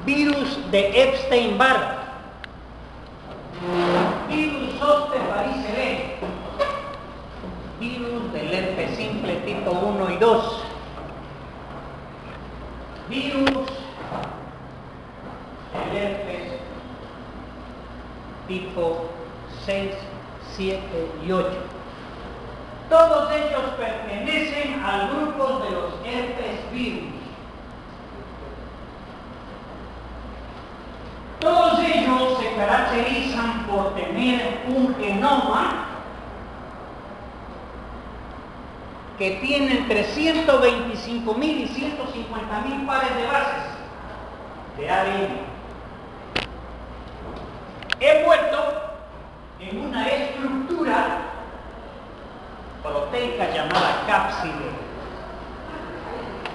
virus de Epstein-Barr, virus zoster varicela, virus del herpes simple tipo 1 y 2, virus del herpes tipo 6, 7 y 8. Todos ellos pertenecen al grupo de los herpes virus. Todos ellos se caracterizan por tener un genoma que tiene entre 125.000 y 150.000 pares de bases de ADN, envuelto en una estructura proteica llamada cápside.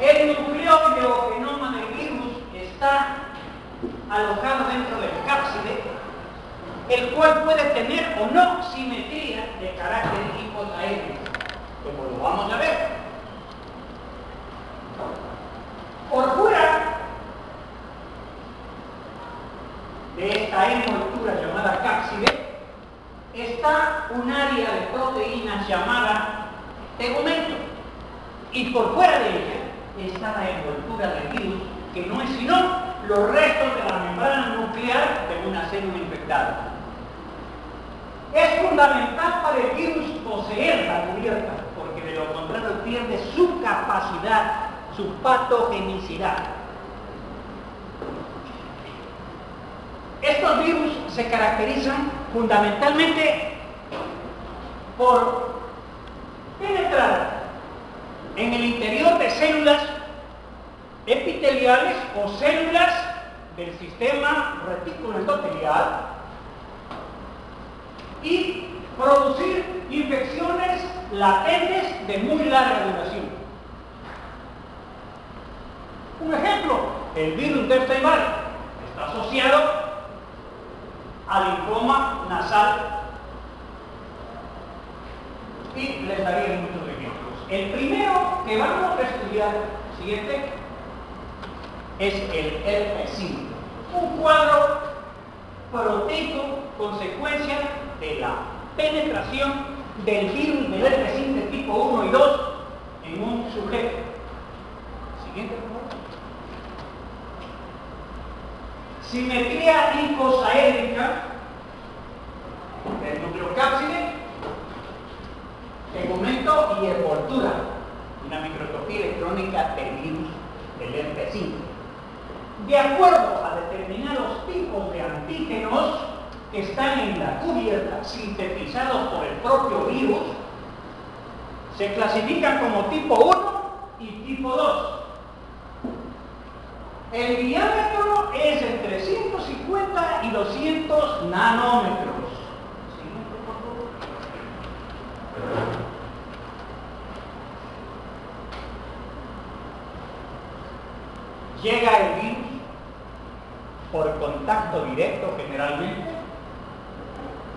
El nucleóide o genoma del virus está alojado dentro del cápside, el cual puede tener o no simetría de carácter icosaédrico, como lo vamos a ver. Por fuera de esta envoltura llamada cápside está un área de proteínas llamada tegumento, y por fuera de ella está la envoltura del virus, que no es sino los restos de la membrana nuclear de una célula infectada. Es fundamental para el virus poseer la cubierta, porque de lo contrario pierde su capacidad, su patogenicidad. Estos virus se caracterizan fundamentalmente por penetrar en el interior de células epiteliales o células del sistema retículo endotelial y producir infecciones latentes de muy larga duración. Un ejemplo, el virus de Epstein-Barr está asociado al linfoma nasal, y les daré muchos ejemplos. El primero que vamos a estudiar, siguiente, es el herpes simple, un cuadro proteico consecuencia de la penetración del virus del herpes simple tipo 1 y 2 en un sujeto. Siguiente, por favor. Simetría icosaédrica del núcleo cápside, tegumento y envoltura, una microscopía electrónica del virus del herpes simple. De acuerdo a determinados tipos de antígenos que están en la cubierta, sintetizados por el propio virus, se clasifican como tipo 1 y tipo 2. El diámetro es entre 150 y 200 nanómetros. Llega el virus por contacto directo generalmente,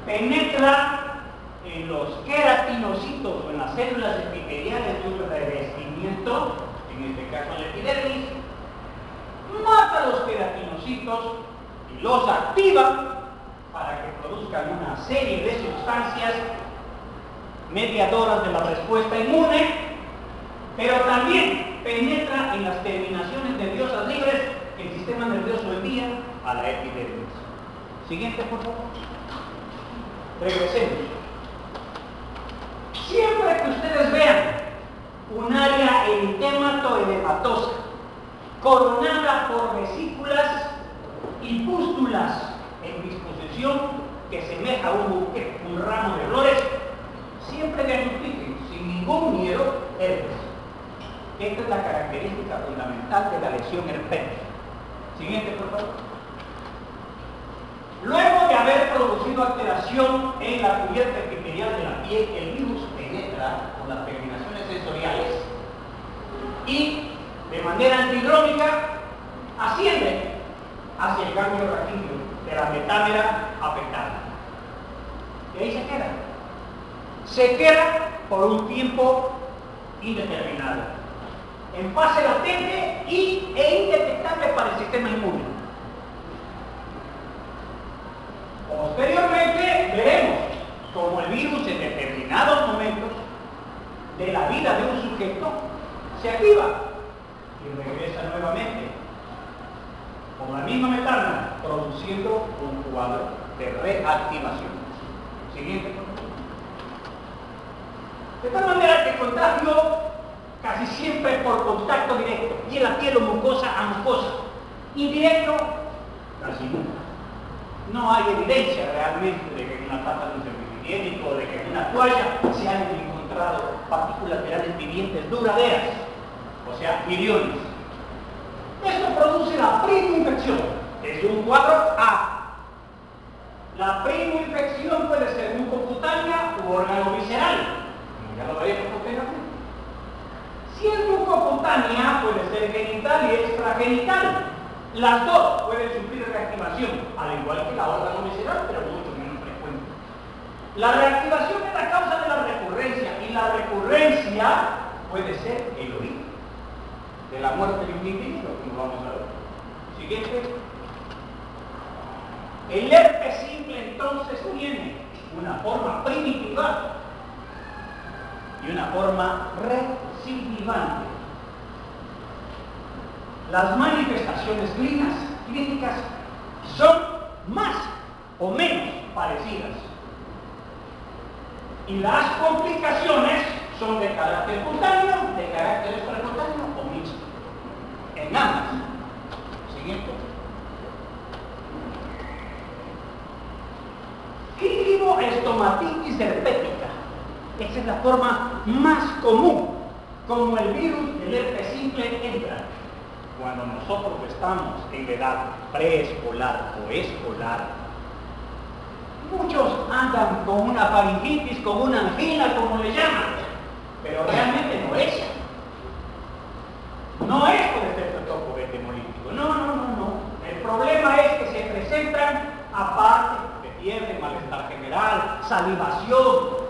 penetra en los queratinocitos o en las células epiteliales de un revestimiento, en este caso la epidermis, mata los queratinocitos y los activa para que produzcan una serie de sustancias mediadoras de la respuesta inmune, pero también penetra en las terminaciones nerviosas libres que el sistema nervioso envía a la epidermis. Siguiente, por favor. Regresemos. Siempre que ustedes vean un área eritémato-edematosa coronada por vesículas y pústulas en disposición que semeja a un ramo de flores, siempre diagnostiquen sin ningún miedo herpes. Esta es la característica fundamental de la lesión herpética. Siguiente, por favor. Luego de haber producido alteración en la cubierta epitelial de la piel, el virus penetra con las terminaciones sensoriales y de manera antidrómica asciende hacia el ganglio raquídeo de la metámera afectada. Y ahí se queda. Se queda por un tiempo indeterminado, en fase latente e indetectable para el sistema inmune. como la misma metana, produciendo un cuadro de reactivación. Siguiente. De tal manera que el contagio casi siempre por contacto directo, piel a piel o mucosa a mucosa. Indirecto, casi nunca. No hay evidencia realmente de que en una pata de un servicio higiénico o de que en una toalla se hayan encontrado partículas virales vivientes duraderas, o sea, millones. Esto produce la primoinfección, es un cuadro A. La primoinfección puede ser mucocutánea u órgano visceral, ya lo veremos posteriormente. Si es mucocutánea, puede ser genital y extragenital. Las dos pueden sufrir reactivación, al igual que la órgano visceral, pero mucho menos frecuente. La reactivación es la causa de la recurrencia, y la recurrencia puede ser el origen de la muerte de un individuo, como vamos a ver. Siguiente. El herpes simple entonces tiene una forma primitiva y una forma recidivante. Las manifestaciones clínicas son más o menos parecidas y las complicaciones son de carácter cutáneo, de carácter extracutáneo o mixto. En ambas. Siguiente. Estomatitis herpética. Esa es la forma más común como el virus del herpes simple entra. Cuando nosotros estamos en edad preescolar o escolar, muchos andan con una faringitis, con una angina, como le llaman, pero realmente no es. No es por estreptococo hemolítico, no. El problema es que se presentan, aparte de fiebre, malestar general, salivación,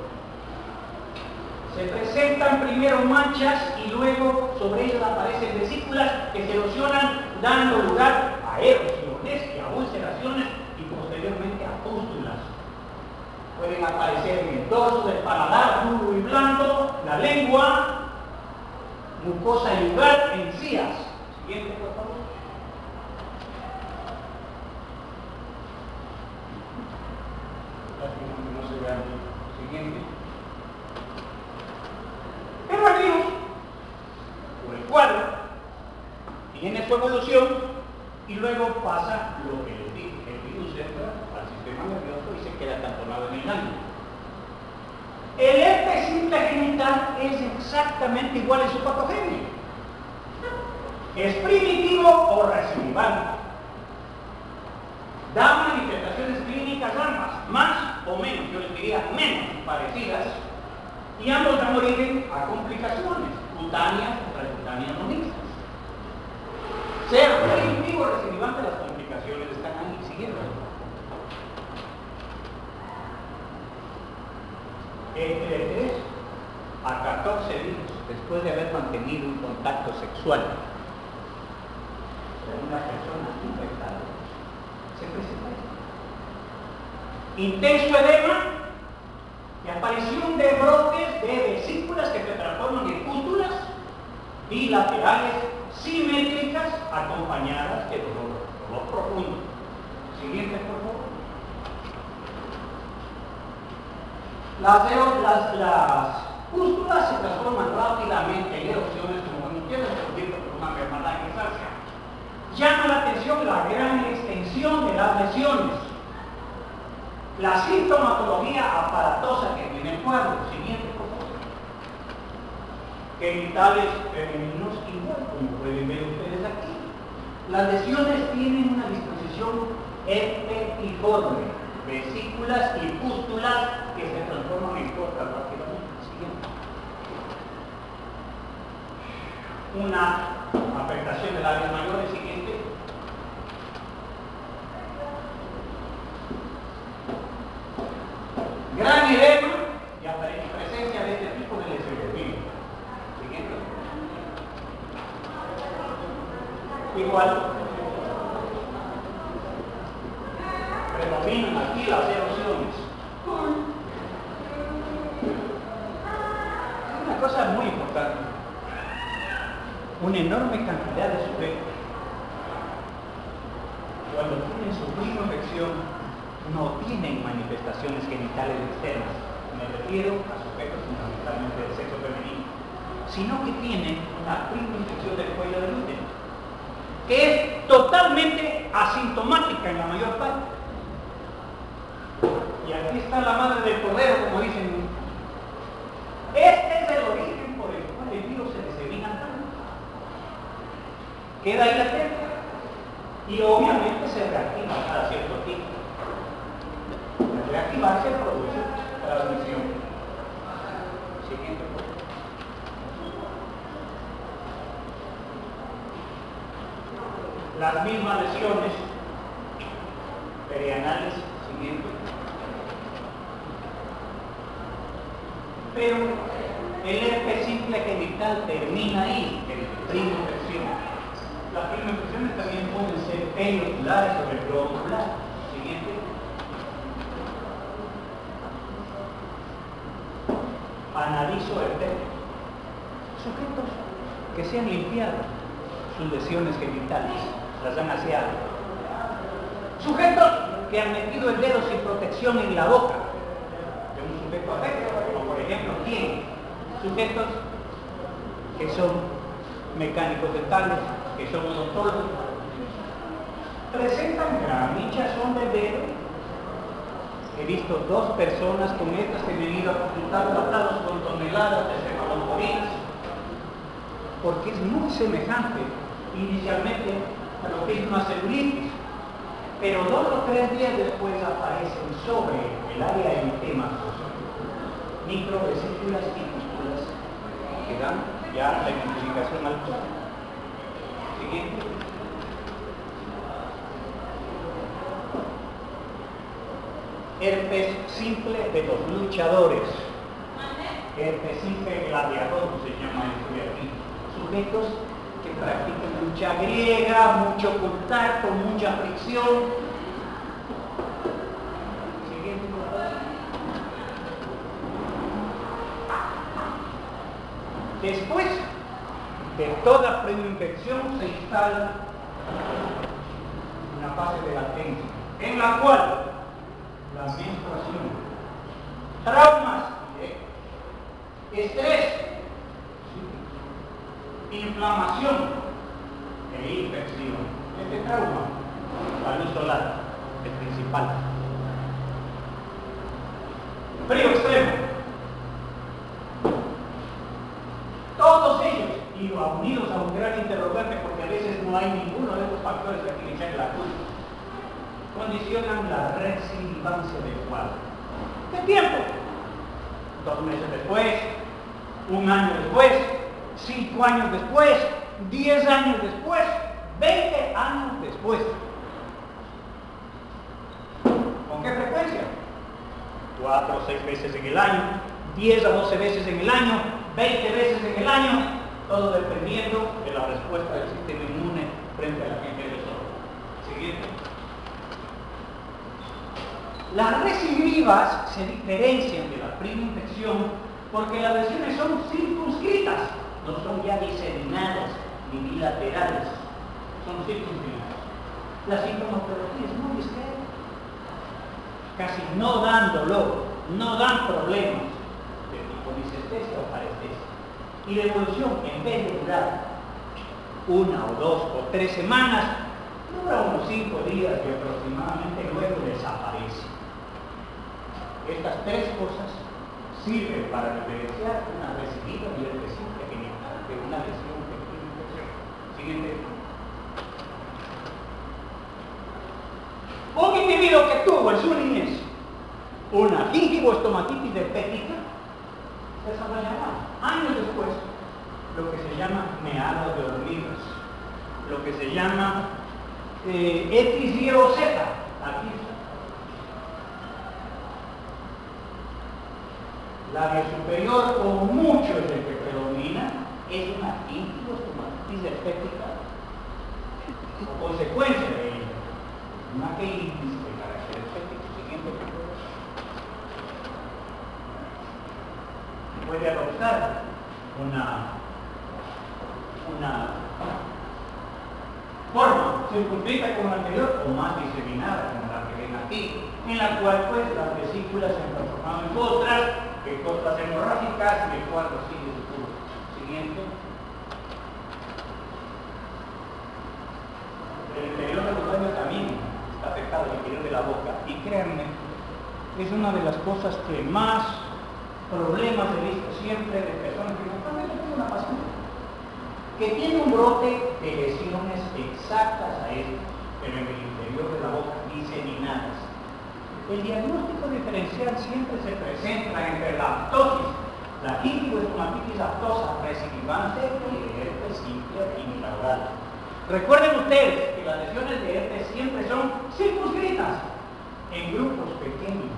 se presentan primero manchas y luego sobre ellas aparecen vesículas que se erosionan, dando lugar a erosiones y a ulceraciones y posteriormente a pústulas. Pueden aparecer en el dorso del paladar duro y blando, la lengua, mucosa yugal, encías. Siguiente, por favor. No se vean. Siguiente. Pero el virus, o el cuadro, tiene su evolución y luego pasa lo que les dije. El virus entra al sistema nervioso y se queda acantonado en el ganglio. El herpes simple genital es exactamente igual en su patogenia. Es primitivo o recidivante. Da manifestaciones clínicas ambas, más o menos, yo les diría menos parecidas, y ambos dan origen a complicaciones, cutáneas o transcutáneas no mixtas. Ser primitivo o recidivante, las complicaciones están ahí siguiendo. Entre 3 a 14 días después de haber mantenido un contacto sexual con una persona infectada, se presenta intenso edema y aparición de brotes de vesículas que se transforman en pústulas bilaterales simétricas acompañadas de dolor profundo. Siguiente, por favor. Las pústulas se transforman rápidamente en erosiones, como no quieren descubierto por una enfermedad en estancia. Llama la atención la gran extensión de las lesiones. La sintomatología aparatosa que tiene el cuadro. Siguiente, por favor. Genitales femeninos igual, como pueden ver ustedes aquí. Las lesiones tienen una disposición epitiforme, vesículas y pústulas que se transforman en costras rápidamente. Siguiente. Una afectación del área mayor. Siguiente. Gran edema y presencia de este tipo de lesiones. Siguiente. Igual. Predominan aquí las erosiones. Una cosa muy importante. Una enorme cantidad de sujetos cuando tienen sufrido infección, no tienen manifestaciones genitales externas. Me refiero a sujetos fundamentalmente del sexo femenino, sino que tienen una prima infección del cuello del útero, que es totalmente asintomática en la mayor parte. Y aquí está la madre del cordero, como dicen. Este es el origen por el cual el virus se disemina tanto. Queda ahí latente y obviamente se reactiva cada cierto tiempo. Al reactivarse produce transmisión. Siguiente punto. Las mismas lesiones perianales, siguiente. Pero el herpes simple genital termina ahí, en prima infección. Las prima infecciones también pueden ser perioculares o el globo ocular. Siguiente. Analizo el tema. Sujetos que se han limpiado sus lesiones genitales, las han aseado. Sujetos que han metido el dedo sin protección en la boca de un sujeto afecto, como por ejemplo, ¿quién? Sujetos que son mecánicos dentales, que son odontólogos, presentan gran hinchazón del dedo. He visto 2 personas con estas que han venido a consultar tratados con toneladas de cefaloporinas, porque es muy semejante inicialmente a lo que es una celulitis, pero 2 o 3 días después aparecen sobre el área eritematosa microvesículas y pústulas que dan ya la identificación al cuerpo. Siguiente. Herpes simple de los luchadores. Herpes simple gladiador se llama esto de aquí. Sujetos que practican lucha griega, mucho contacto, mucha fricción. Siguiente, por favor. Después de toda preinfección se instala una fase de latencia, en la cual la menstruación, traumas, estrés, inflamación e infección. Este trauma, la luz solar, el principal. Frío extremo. Todos ellos, y unidos a un gran interrogante, porque a veces no hay ninguno de estos factores que aquí le echan la culpa, condicionan la recidivancia del cuadro. ¿Qué tiempo? 2 meses después, 1 año después, 5 años después, 10 años después, 20 años después. ¿Con qué frecuencia? 4 o 6 veces en el año, 10 a 12 veces en el año, 20 veces en el año, todo dependiendo de la respuesta del sistema inmune frente a la gente del otro. Siguiente. Las recidivas se diferencian de la prima infección porque las lesiones son circunscritas, no son ya diseminadas ni bilaterales, son circunscritas. La sintomatología es muy discreta, casi no dan dolor, no dan problemas de tipo disestesia o parestesia. Y la evolución, en vez de durar 1 o 2 o 3 semanas, dura unos 5 días y aproximadamente luego desaparece. Estas 3 cosas sirven para diferenciar una recidiva y el simple genital de una lesión de infección. Siguiente. Un individuo que tuvo en su niñez una gingivoestomatitis herpética, desarrollará años después lo que se llama meado de hormigas, lo que se llama etis hieroceta. Aquí está. Labio superior, con mucho es el que predomina, es una gingivoestomatitis herpética o consecuencia de ella, una queinitis de carácter herpético. Siguiente. Puede adoptar una forma circunscrita como la anterior o más diseminada como la que ven aquí, en la cual pues las vesículas se han transformado en costras, que costras hemorrágicas y el cuadro sigue su curso. Siguiente. El interior del usuario también está afectado, el interior de la boca, y créanme, es una de las cosas que más problemas he visto siempre de personas que normalmente tienen una paciente que tiene un brote de lesiones exactas a esto, pero en el interior de la boca, diseminadas. El diagnóstico diferencial siempre se presenta entre la aptosis, la gingivoestomatitis aptosa recidivante y el herpes simple unilateral. Recuerden ustedes que las lesiones de herpes siempre son circunscritas en grupos pequeños.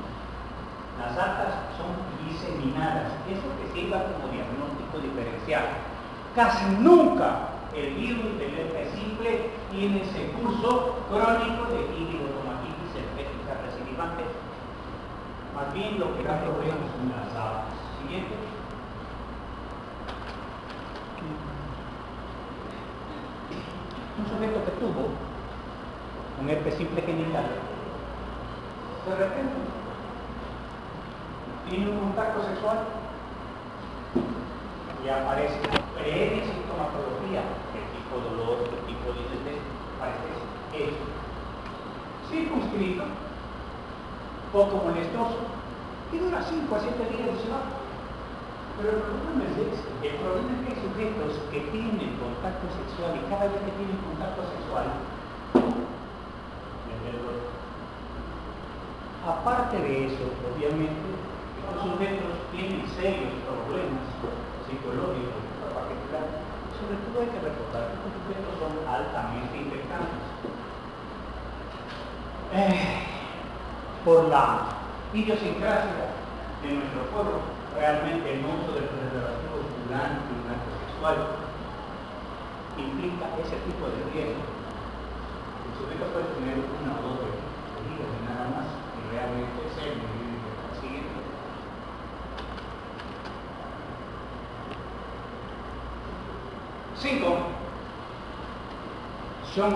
Las altas son diseminadas, eso que sirva como diagnóstico diferencial. Casi nunca el virus del herpes simple tiene ese curso crónico de gingivoestomatitis herpética recidivante. Más bien lo que da problemas son las altas. Siguiente. Un sujeto que tuvo un herpes simple genital, de repente tiene un contacto sexual y aparece pre-sintomatología, el tipo de dolor, el tipo de IST, parece eso. Circunscrito, poco molestoso, y dura 5 a 7 días y se va. Pero el problema no es ese. El problema es que hay sujetos que tienen contacto sexual y cada vez que tienen contacto sexual, aparte de eso, obviamente, los sujetos tienen serios problemas psicológicos en particular. Sobre todo hay que recordar que estos sujetos son altamente infectantes. Por la idiosincrasia de nuestro pueblo, realmente el uso del preservativo durante un acto sexual implica ese tipo de riesgo. El sujeto puede tener una o dos heridas y nada más, y realmente ser muy siguiente. Cinco son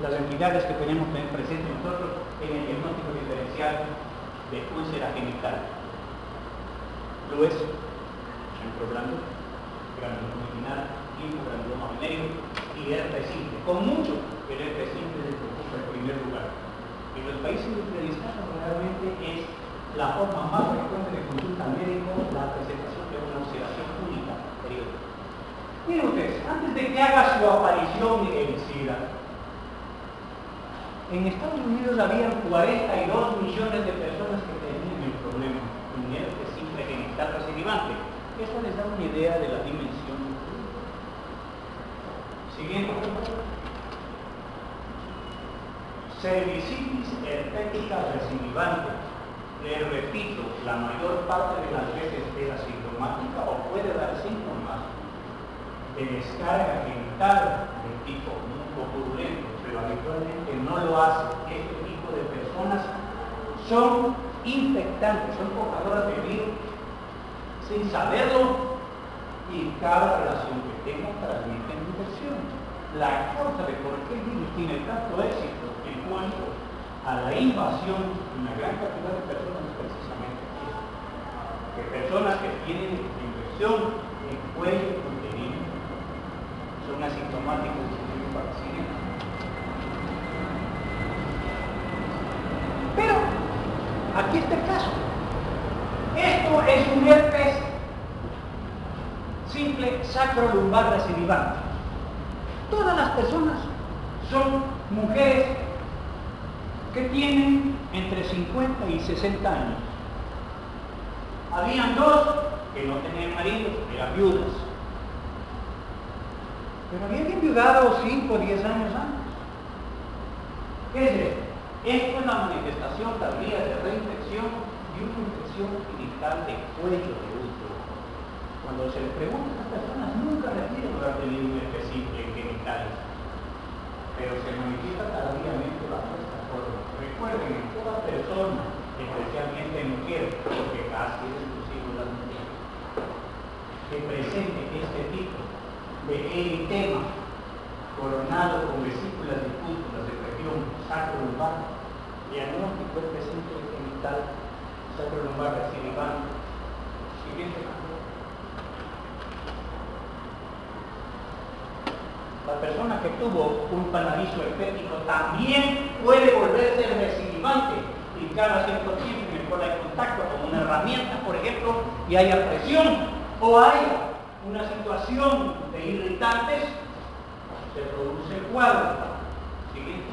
las entidades que tenemos que tener presentes nosotros en el diagnóstico diferencial de úlcera genital. Lo es centroblando, granuloma inguinal, linfogranuloma venéreo y herpes simple. Con mucho, el herpes simple es el que ocupa el primer lugar. En los países industrializados realmente es la forma más frecuente de consulta al médico la presentación de una ulceración única periódica. Miren ustedes, antes de que haga su aparición el SIDA, en Estados Unidos había 42 millones de personas que tenían el problema, un herpes simple genital recidivante. Eso les da una idea de la dimensión. Siguiente. Cervicitis herpética recidivante. Les repito, la mayor parte de las veces es asintomática o puede dar síntomas de descarga genital de tipo mucopurulento, pero habitualmente no lo hace. Este tipo de personas son infectantes, son portadoras de virus sin saberlo, y cada relación que tengan transmite infección. La causa de por qué el virus tiene tanto éxito en cuanto a la invasión de una gran cantidad de personas es precisamente eso, que personas que tienen infección en cuello uterino son asintomáticos y para siguiente. Pero aquí está el caso. Esto es un herpes simple sacrolumbar recidivante. Todas las personas son mujeres que tienen entre 50 y 60 años. Habían dos que no tenían maridos, eran viudas. Pero habían enviudado 5 o 10 años antes. ¿Qué es esto? Esto es la manifestación tardía de reinfección y una infección genital de cuello de útero. Cuando se les pregunta a estas personas, nunca refieren a haber tenido un herpes simple en genitales, pero se manifiesta tardíamente bajo esta forma. Recuerden, en toda persona, especialmente en mujeres, porque casi es exclusivo de las mujeres, que presente este tipo de eritema coronado con vesículas difusas de región sacrolumbar, diagnóstico específico genital, sacrolumbar recidivante. Siguiente. La persona que tuvo un paradiso herpético también puede volverse recidivante y cada cierto tiempo en el cual hay contacto con una herramienta, por ejemplo, y haya presión o haya una situación de irritantes, se produce el cuadro. Siguiente.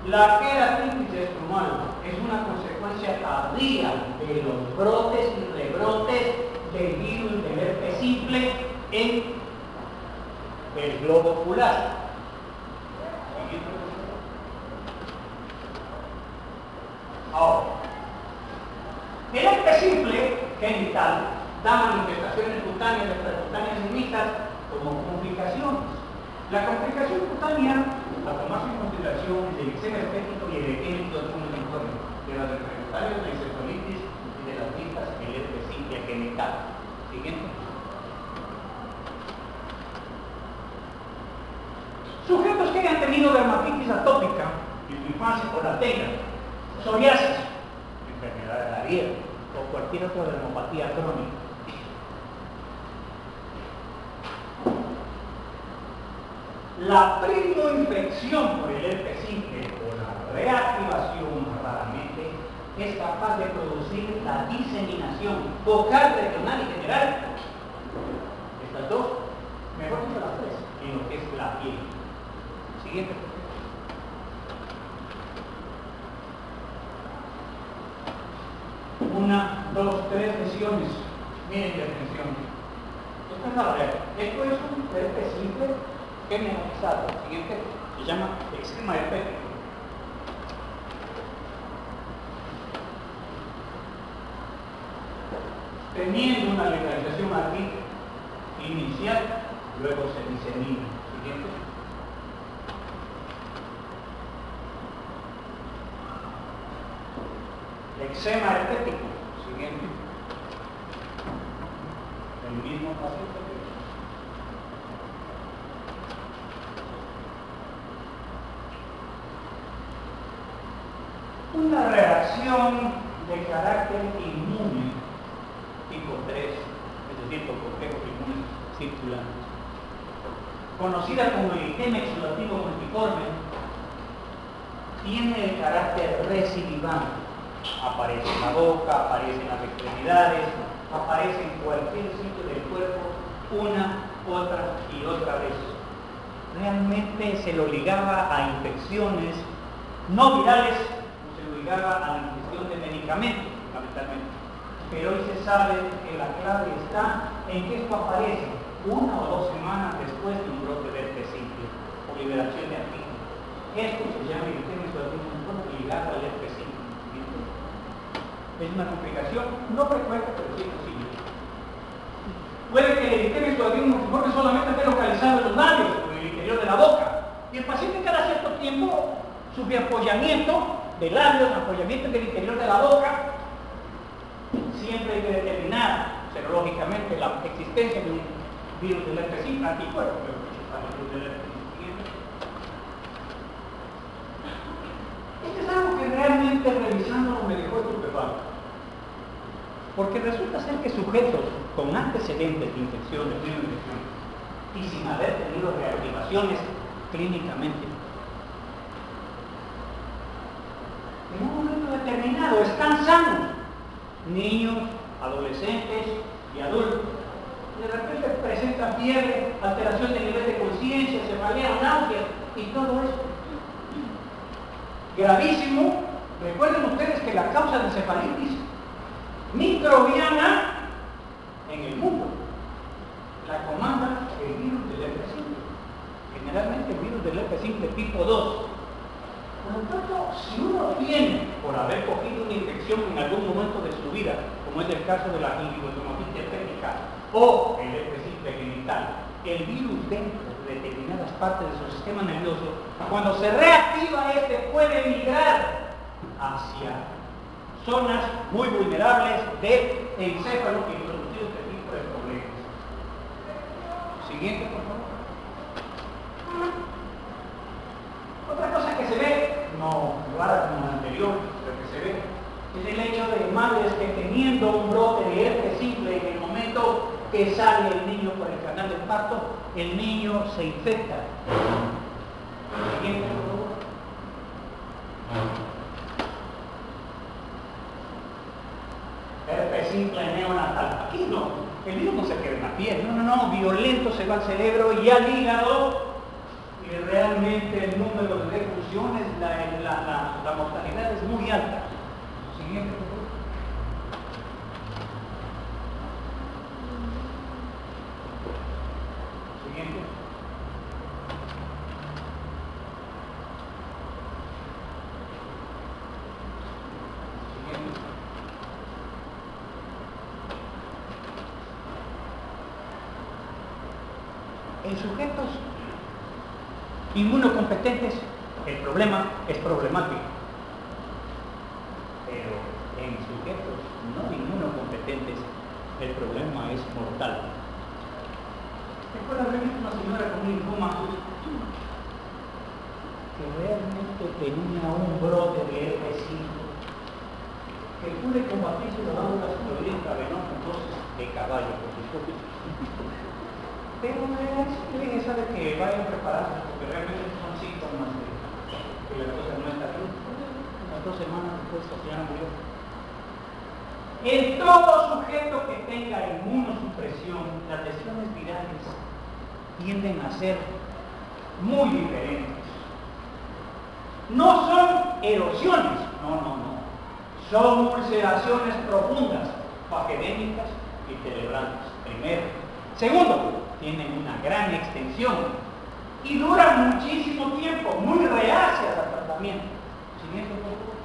La queratitis estrumal es una consecuencia tardía de los brotes y rebrotes del virus del herpes simple en el globo ocular. Ahora, el herpes simple genital da manifestaciones cutáneas y extracutáneas distintas como complicaciones. La complicación cutánea, a tomarse en consideración, es el eczema herpético y el edema de las enfermedades de la encefalitis y de las listas el herpes simple genital. Siguiente. Sujetos que hayan tenido dermatitis atópica en su infancia o la tengan, psoriasis, enfermedad de la piel o cualquier otra dermopatía crónica. La primoinfección por el herpes simple o la reactivación raramente es capaz de producir la diseminación focal, regional y general. Estas dos, mejor dicho las tres, en lo que es la piel. Siguiente. Una, dos, tres lesiones. Miren la atención. Esto es la real. Esto es un herpes simple generalizado. Siguiente se llama eczema herpético. Teniendo una legalización aquí inicial, luego se disemina. Siguiente. Eczema herpético. Siguiente. El mismo paciente. Una reacción de carácter inmune tipo 3, es decir, por complejos inmunes circulantes, conocida como el edema exudativo multiforme, tiene el carácter recidivante. Aparece en la boca, aparece en las extremidades, aparece en cualquier sitio del cuerpo una, otra y otra vez. Realmente se lo ligaba a infecciones no virales, se lo ligaba a la ingestión de medicamentos, fundamentalmente. Pero hoy se sabe que la clave está en que esto aparece 1 o 2 semanas después de un brote de herpes simple o liberación de antígenos. Esto se llama eritema exudativo ligado al herpes simple. Es una complicación no frecuente, pero sí posible. Puede que el eritema exudativo multiforme solamente esté localizado en los labios o en el interior de la boca. Y el paciente cada cierto tiempo sufre apoyamiento de labios, apoyamiento en el interior de la boca. Siempre hay que determinar serológicamente la existencia de un virus del herpes simple, anticuerpo, pero para el virus del herpes simple. Esto es algo que realmente revisándolo me dejó estupefacto. Porque resulta ser que sujetos con antecedentes de infecciones, y sin haber tenido reactivaciones clínicamente, en un momento determinado están sanos, niños, adolescentes y adultos. De repente presentan fiebre, alteración de nivel de conciencia, cefalea, náuseas y todo eso. Gravísimo. Recuerden ustedes que la causa de encefalitis microbiana en el mundo la comanda el virus del herpes simple. Generalmente el virus del herpes simple tipo 2. Por lo tanto, si uno tiene, por haber cogido una infección en algún momento de su vida, como es el caso de la gingivotomosis herpética o el herpes simple genital, el virus dentro de determinadas partes de su sistema nervioso, cuando se reactiva este puede migrar hacia zonas muy vulnerables de encéfalo que introducir este tipo de problemas. Siguiente, por favor. Otra cosa que se ve, no rara como la anterior, pero que se ve, es el hecho de madres que teniendo un brote de herpes simple en el momento que sale el niño por el canal del parto, el niño se infecta. Siguiente, por favor. Herpes simple neonatal. Aquí no, el niño no se queda en la piel, no, violento se va al cerebro y al hígado. Y realmente el número de defunciones, la mortalidad es muy alta. Siguiente, por favor. Siguiente. Siguiente. En sujetos inmunocompetentes, el problema es problemático. Pero en sujetos no inmunocompetentes, el problema es mortal. Recuerda una señora con un linfoma que realmente tenía un brote de herpes simple, que pude combatirse las válvulas fluidas intravenosa dosis de caballo, por supuesto. Pero es sabe que vayan preparados porque realmente son síntomas de que la cosa no está bien. Unas 2 semanas después la señora murió. En todo sujeto que tenga inmunosupresión, las lesiones virales tienden a ser muy diferentes. No son erosiones, no. Son ulceraciones profundas, paquedémicas y cerebrales, primero. Segundo, tienen una gran extensión y duran muchísimo tiempo, muy reacias al tratamiento. Siguiente, por favor.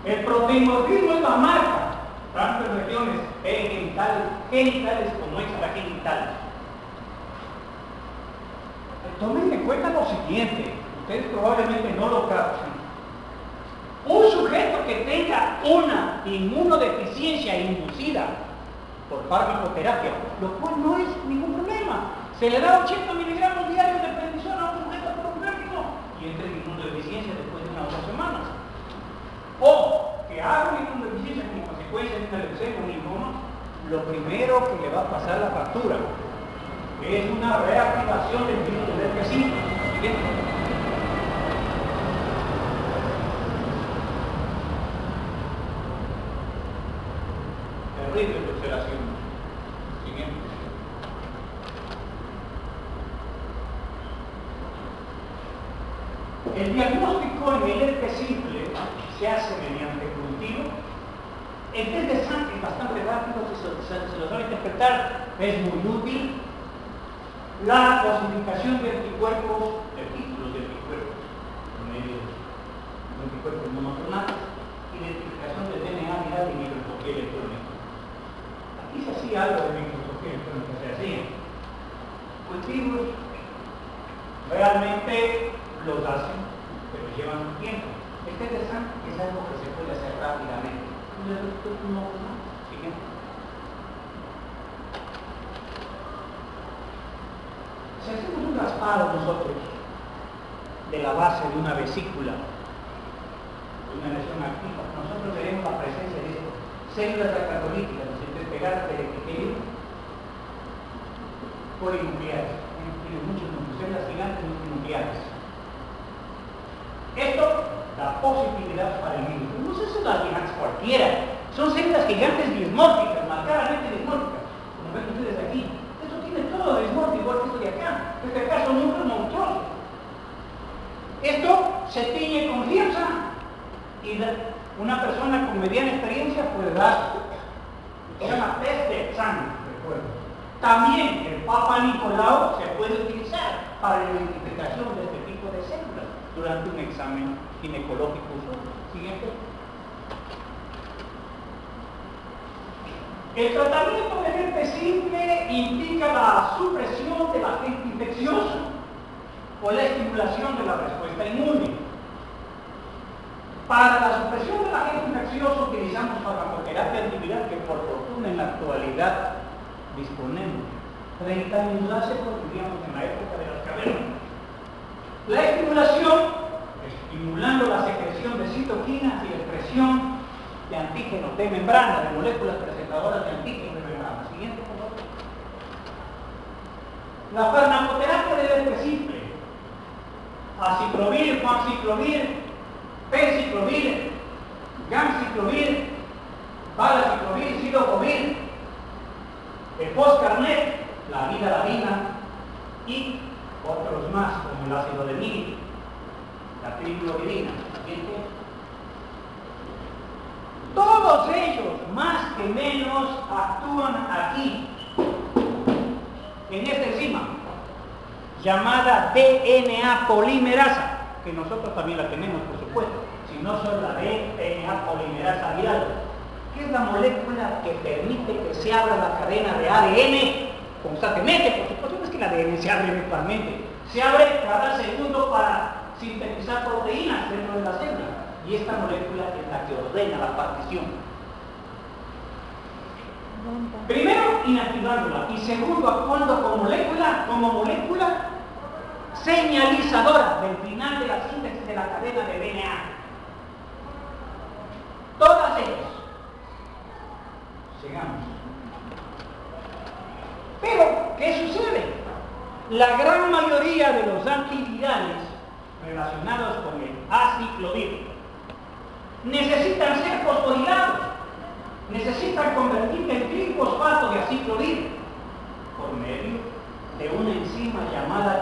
El proteinmorfismo es la marca, tanto en regiones genitales como extragenitales. Tomen en cuenta lo siguiente, ustedes probablemente no lo capten. Un sujeto que tenga una inmunodeficiencia inducida por farmacoterapia, lo cual no es ningún problema. Se le da 80 miligramos diarios de prednisona a un sujeto terapéutico y entra en inmunodeficiencia después de 1 o 2 semanas. O que haga una inmunodeficiencia como consecuencia de una leucemia o un linfoma, lo primero que le va a pasar la factura es una reactivación del virus del herpes simple. Terrible ulceración. Siguiente. El diagnóstico en el herpes simple se hace mediante cultivo. El test de sangre es bastante rápido, se lo sabe interpretar, es muy útil. La clasificación de anticuerpos, de títulos de anticuerpos, medios de anticuerpos monoclonales, identificación de DNA viral y microscopía electrónica. Aquí se hacía algo de microscopía electrónica, se hacía. Cultivos realmente los hacen, pero llevan un tiempo. El test de sangre es algo que se puede hacer rápidamente. Siguiente. Si hacemos un raspado nosotros de la base de una vesícula, de una lesión activa, nosotros veremos la presencia de esto. Células rectangulíticas, pegadas del epitelio, polinucleares. Tienen muchas células gigantes multinucleares. Esto da positividad para el virus. No son células gigantes cualquiera, son células gigantes dismórficas, marcadamente dismórficas, como ven ustedes aquí. Esto tiene todo dismórfico, igual que esto de acá. En este caso, núcleos monstruosos. Esto se tiñe con Hirsa y una persona con mediana experiencia puede dar. Se llama test de sangre, recuerdo. También el Papa Nicolau se puede utilizar para la identificación de este tipo de células durante un examen ginecológico. Siguiente. El tratamiento del herpes simple implica la supresión del agente infeccioso o la estimulación de la respuesta inmune. Para la supresión del agente infeccioso utilizamos farmacoterapia antiviral que por fortuna molécula en la actualidad disponemos. 30 años hace, porque vivíamos en la época de las cavernas. La estimulación, estimulando la secreción de citoquinas y la expresión de antígenos de membrana, de moléculas presentadoras de antígenos de membrana. Siguiente, por favor. La farmacoterapia debe ser simple. Aciclovir, fanciclovir, penciclovir, ganciclovir, valaciclovir, sidofovir, el foscarnet, la vidaladina y otros más como el ácido de Mili, la tricloridina. Todos ellos, más que menos, actúan aquí, en esta enzima, llamada DNA polimerasa, que nosotros también la tenemos, por supuesto, si no son la DNA polimerasa viral, que es la molécula que permite que se abra la cadena de ADN constantemente. Por supuesto, no es que el ADN se abre virtualmente, se abre cada segundo para sintetizar proteínas dentro de la célula, y esta molécula es la que ordena la partición. Primero, inactivándola, y segundo, actuando como molécula señalizadora del final de la síntesis de la cadena de DNA. Todas ellas. Sigamos. Pero, ¿qué sucede? La gran mayoría de los antivirales relacionados con el aciclovir necesitan ser fosforilados, necesitan convertirse en trifosfato de aciclovir por medio de una enzima llamada